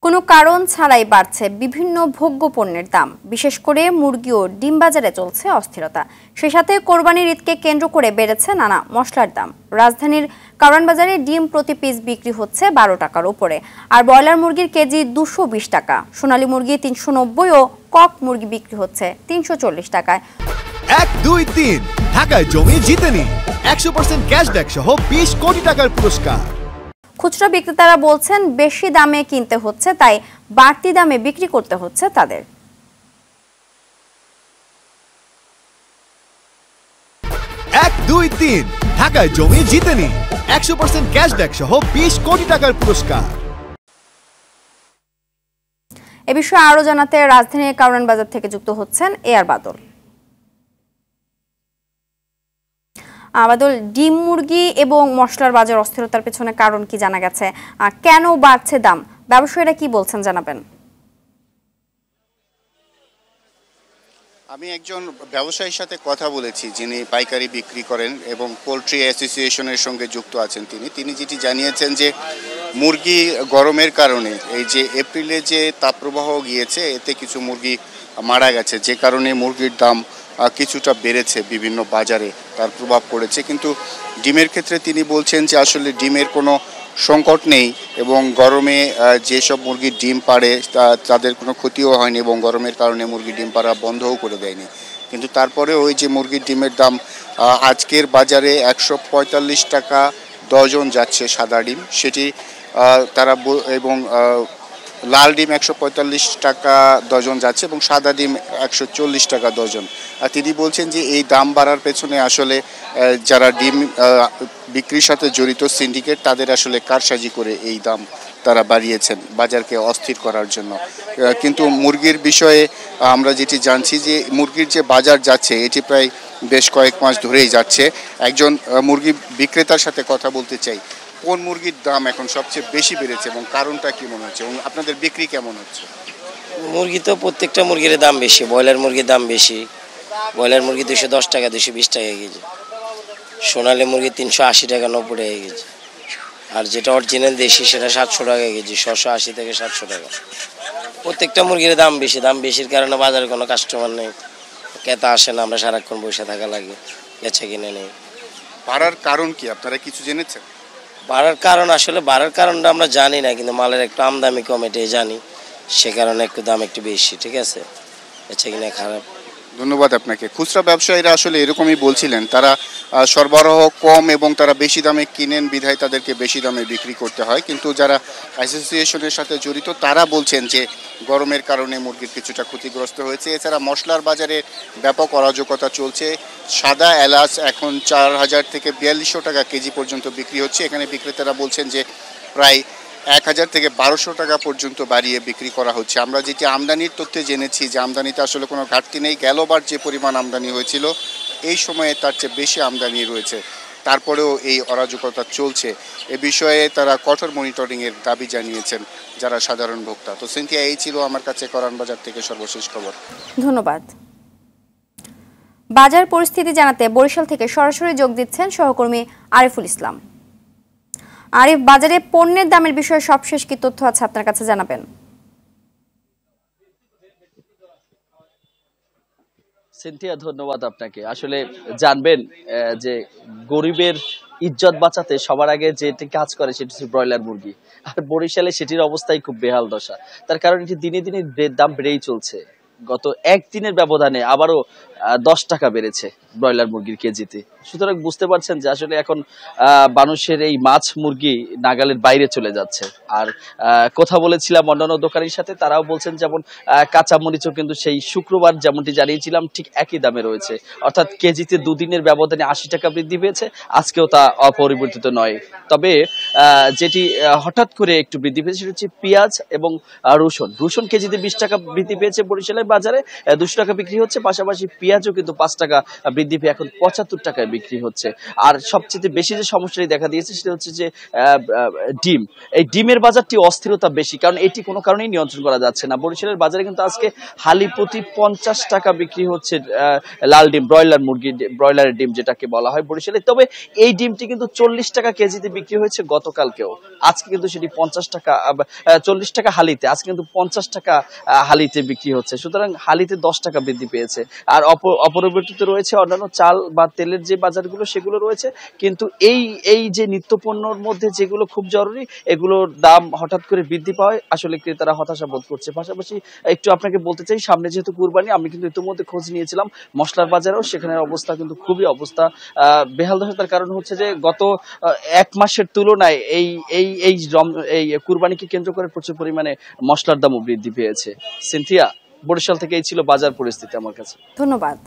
কোনো কারণ ছাড়াই বাড়ছে বিভিন্ন ভোগ্য পণ্যের দাম, বিশেষ করে মুরগি ও ডিম বাজারে চলছে অস্থিরতা। সেই সাথে কোরবানির ঈদকে কেন্দ্র করে বেড়েছে নানা মশলার দাম। রাজধানীর কারওয়ান বাজারে ডিম প্রতি পিস বিক্রি হচ্ছে 12 টাকার উপরে, আর ব্রয়লার মুরগির কেজি 220 টাকা, সোনালী মুরগি 390 ও কক মুরগি বিক্রি হচ্ছে 340 টাকায়। 1, 2, 3 ঢাকায় জমি জিতে নিন 100% ক্যাশব্যাক সহ 20 কোটি টাকার পুরস্কার। খুচরা বিক্রেতারা বলছেন বেশি দামে কিনতে হচ্ছে, তাই বাড়তি দামে বিক্রি করতে হচ্ছে তাদের। 1, 2, 3 ঢাকায় জমি জিতে নিন 100% ক্যাশব্যাক সহ 20 কোটি টাকার পুরস্কার। এ বিষয়ে আরো জানাতে রাজধানীর কারওয়ান বাজার থেকে যুক্ত হচ্ছেন এআর বাদল। বাদল, ডিম মুরগি এবং মশলার বাজার অস্থিরতার পেছনে কারণ কি জানা গেছে? কেন বাড়ছে দাম? ব্যবসায়ীরা কি বলছেন জানাবেন। আমি একজন ব্যবসায়ীর সাথে কথা বলেছি যিনি পাইকারি বিক্রি করেন এবং পোলট্রি অ্যাসোসিয়েশনের সঙ্গে যুক্ত আছেন। তিনি যেটি জানিয়েছেন যে মুরগি গরমের কারণে এই যে এপ্রিলে যে তাপপ্রবাহ গিয়েছে এতে কিছু মুরগি মারা গেছে, যে কারণে মুরগির দাম কিছুটা বেড়েছে, বিভিন্ন বাজারে তার প্রভাব পড়েছে। কিন্তু ডিমের ক্ষেত্রে তিনি বলছেন যে আসলে ডিমের কোনো সংকট নেই এবং গরমে যেসব মুরগির ডিম পাড়ে তাদের কোনো ক্ষতিও হয়নি এবং গরমের কারণে মুরগির ডিম পাড়া বন্ধও করে দেয়নি। কিন্তু তারপরে ওই যে মুরগির ডিমের দাম আজকের বাজারে 145 টাকা ডজন যাচ্ছে সাদা ডিম, সেটি তারা এবং লাল ডিম 145 টাকা ডজন যাচ্ছে এবং সাদা ডিম 140 টাকা ডজন। আর তিনি বলছেন যে এই দাম বাড়ার পেছনে আসলে যারা ডিম বিক্রির সাথে জড়িত সিন্ডিকেট তাদের আসলে কারসাজি করে এই দাম তারা বাড়িয়েছেন বাজারকে অস্থির করার জন্য। কিন্তু মুরগির বিষয়ে আমরা যেটি জানছি যে মুরগির যে বাজার যাচ্ছে এটি প্রায় বেশ কয়েক মাস ধরেই যাচ্ছে। একজন মুরগি বিক্রেতার সাথে কথা বলতে চাই। কোন মুরগির দাম এখন সবচেয়ে বেশি বেড়েছে এবং কারণটা কি মনে হচ্ছে এবং আপনাদের বিক্রি কেমন হচ্ছে? মুরগি তো প্রত্যেকটা মুরগির দাম বেশি। ব্রয়লার মুরগির দাম বেশি। ব্রয়লার মুরগি 210 টাকা 220 টাকা কেজি, সোনালী মুরগি 380 টাকা 90 টাকা কেজি, আর যেটা অরিজিনাল দেশি সেটা 700 টাকা কেজি, 680 থেকে 700 টাকা। প্রত্যেকটা মুরগির দাম বেশি। দাম বেশির কারণে বাজারে কোনো কাস্টমার নেই, ক্রেতা আসে না, আমরা সারাক্ষণ বসে থাকা লাগে, বেচা কিনে নেই। বাড়ার কারণ কি আপনারা কিছু জেনেছেন? বাড়ার কারণ আসলে বাড়ার কারণটা আমরা জানি না, কিন্তু মালের একটু আমদানি কম এটাই জানি, সে কারণে একটু দাম একটু বেশি। ঠিক আছে, বেচা কিনে খারাপ। ধন্যবাদ আপনাকে। খুচরা ব্যবসায়ীরা আসলে এরকমই বলছিলেন, তারা সরবরাহ কম এবং তারা বেশি দামে কিনেন বিধায় তাদেরকে বেশি দামে বিক্রি করতে হয়। কিন্তু যারা অ্যাসোসিয়েশনের সাথে জড়িত তারা বলছেন যে গরমের কারণে মুরগির কিছুটা ক্ষতিগ্রস্ত হয়েছে। এছাড়া মশলার বাজারে ব্যাপক অরাজকতা চলছে। সাদা এলাচ এখন 4000 থেকে 4200 টাকা কেজি পর্যন্ত বিক্রি হচ্ছে। এখানে বিক্রেতারা বলছেন যে প্রায় 1000 থেকে 1200 টাকা পর্যন্ত বাড়িয়ে বিক্রি করা হচ্ছে। আমরা যেটি আমদানির তথ্যে জেনেছি যে আমদানিতে আসলে কোনো ঘাটতি নেই। গেলবার যে পরিমাণ আমদানি হয়েছিল এই সময়ে তার চেয়ে বেশি আমদানি রয়েছে, তারপরেও এই অরাজকতা চলছে। এ বিষয়ে তারা কঠোর মনিটরিংয়ের দাবি জানিয়েছেন যারা সাধারণ ভোক্তা। তো সিনথিয়া, এই ছিল আমার কাছে কারওয়ান বাজার থেকে সর্বশেষ খবর। ধন্যবাদ। বাজার পরিস্থিতি জানাতে বরিশাল থেকে সরাসরি যোগ দিচ্ছেন সহকর্মী আরিফুল ইসলাম। আরিফ, বাজারে পণ্যের দামের বিষয়ে সবশেষ কি তথ্য আছে আপনার কাছে জানাবেন? সিনথিয়া, ধন্যবাদ আপনাকে। আসলে জানবেন যে গরিবের ইজ্জত বাঁচাতে সবার আগে যেটি কাজ করে সেটি হচ্ছে ব্রয়লার মুরগি, আর বরিশালে সেটির অবস্থাই খুব বেহাল দশা। তার কারণ এটি দিনে দিনে দাম বেড়েই চলছে। গত একদিনের ব্যবধানে আবারও 10 টাকা বেড়েছে ব্রয়লার মুরগির কেজিতে। সুতরাং বুঝতে পারছেন যে আসলে এখন মানুষের এই মাছ মুরগি নাগালের বাইরে চলে যাচ্ছে। আর কথা বলেছিলাম অন্যান্য দোকানের সাথে, তারাও বলছেন যেমন কাঁচামরিচও কিন্তু সেই শুক্রবার যেমনটি জানিয়েছিলাম ঠিক একই দামে রয়েছে, অর্থাৎ কেজিতে দুদিনের ব্যবধানে 80 টাকা বৃদ্ধি পেয়েছে। আজকেও তা অপরিবর্তিত নয়। তবে যেটি হঠাৎ করে একটু বৃদ্ধি পেয়েছে সেটা হচ্ছে পেঁয়াজ এবং রসুন। রসুন কেজিতে 20 টাকা বৃদ্ধি পেয়েছে বরিশালে, বরিশালের বাজারে 200 টাকা বিক্রি হচ্ছে, পাশাপাশি পেঁয়াজও কিন্তু 5 টাকা বৃদ্ধি পেয়ে এখন 75 টাকায় বিক্রি হচ্ছে। আর সবচেয়ে বেশি যে সমস্যাটি দেখা দিয়েছে সেটা হচ্ছে যে ডিম, এই ডিমের বাজারটি অস্থিরতা বেশি, কারণ এটি কোনো কারণেই নিয়ন্ত্রণ করা যাচ্ছে না। বরিশালের বাজারে কিন্তু আজকে হালি প্রতি 50 টাকা বিক্রি হচ্ছে লাল ডিম, ব্রয়লারের ডিম যেটাকে বলা হয় বরিশালে। তবে এই ডিমটি কিন্তু 40 টাকা কেজিতে বিক্রি হয়েছে গতকালকেও, আজকে কিন্তু সেটি 50 টাকা 40 টাকা হালিতে, আজকে কিন্তু 50 টাকা হালিতে বিক্রি হচ্ছে। সুতরাং হালিতে 10 টাকা বৃদ্ধি পেয়েছে। আর অপরিবর্তিত রয়েছে অন্যান্য চাল বা তেলের যে বাজারগুলো সেগুলো রয়েছে, কিন্তু এই যে নিত্যপণ্যর মধ্যে যেগুলো খুব জরুরি এগুলোর দাম হঠাৎ করে বৃদ্ধি পাওয়ায় আসলে ক্রেতারা হতাশা বোধ করছে। পাশাপাশি একটু আপনাকে বলতে চাই, সামনে যেহেতু কুরবানি, আমি কিন্তু ইতিমধ্যে খোঁজ নিয়েছিলাম মশলার বাজারেও, সেখানের অবস্থা কিন্তু খুবই বেহাল দশা। তার কারণ হচ্ছে যে গত 1 মাসের তুলনায় এই কুরবানিকে কেন্দ্র করে প্রচুর পরিমাণে মশলার দামও বৃদ্ধি পেয়েছে। সিনথিয়া, বরিশাল থেকে এই ছিল বাজার পরিস্থিতি আমার কাছে। ধন্যবাদ।